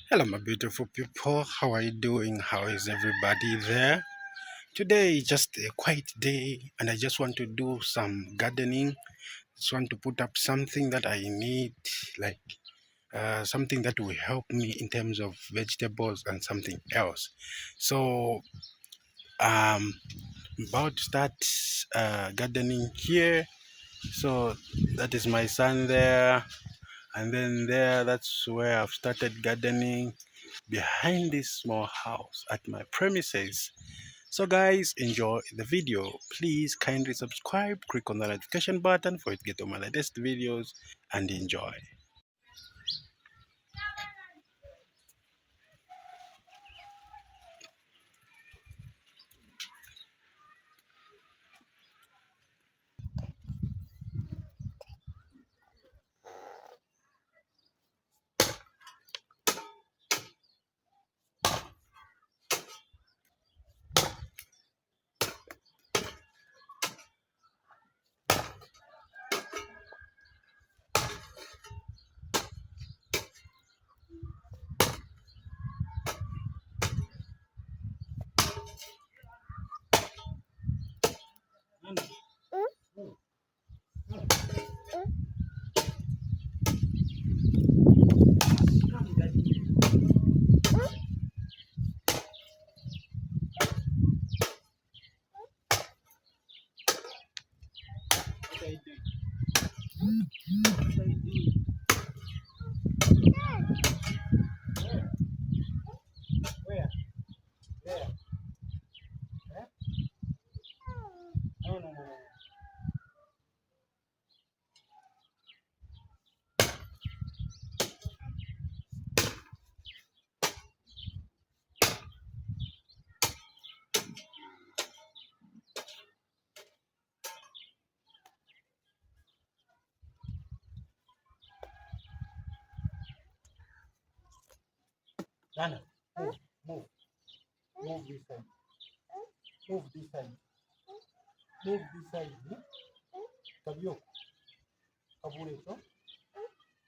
Hello, my beautiful people. How are you doing? How is everybody there? Today is just a quiet day, and I just want to do some gardening. Just want to put up something that I need, like something that will help me in terms of vegetables and something else. So, about to start gardening here. So that is my son there, and then there, that's where I've started gardening behind this small house at my premises. So guys, enjoy the video. Please kindly subscribe, click on the notification button for it to get all my latest videos, and enjoy. Dana, move, move this side, move this side, move this side. Kabio, kabureto,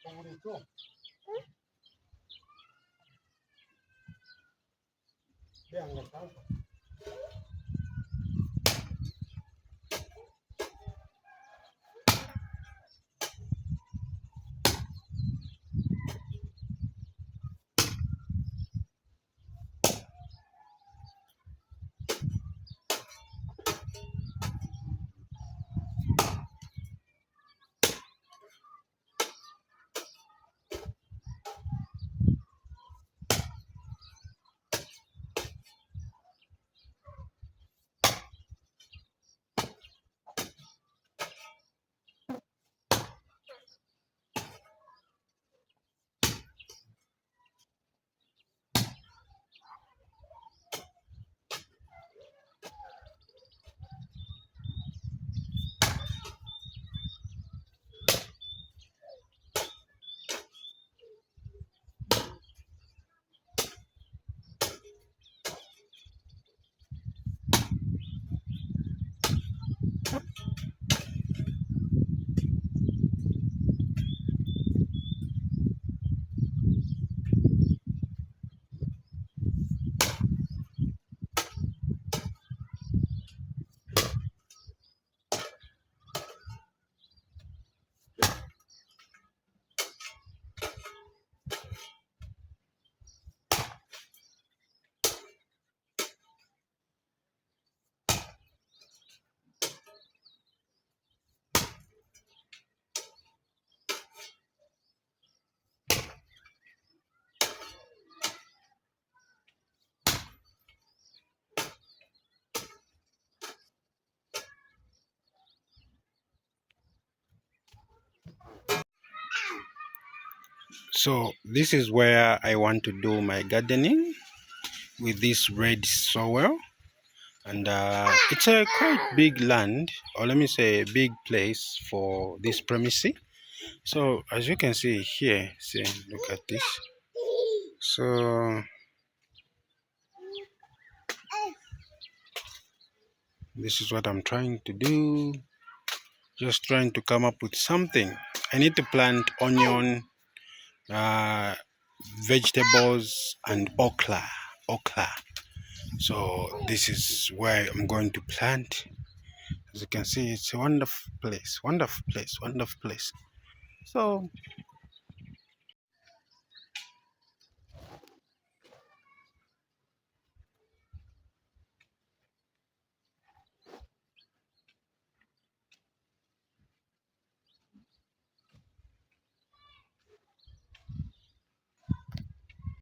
kabureto. Beanga sasa. So this is where I want to do my gardening with this red soil, and it's a quite big land, or let me say a big place for this premises. So as you can see here, see, look at this. So this is what I'm trying to do, just trying to come up with something. I need to plant onion, vegetables and okra. So this is where I'm going to plant. As you can see, it's a wonderful place. So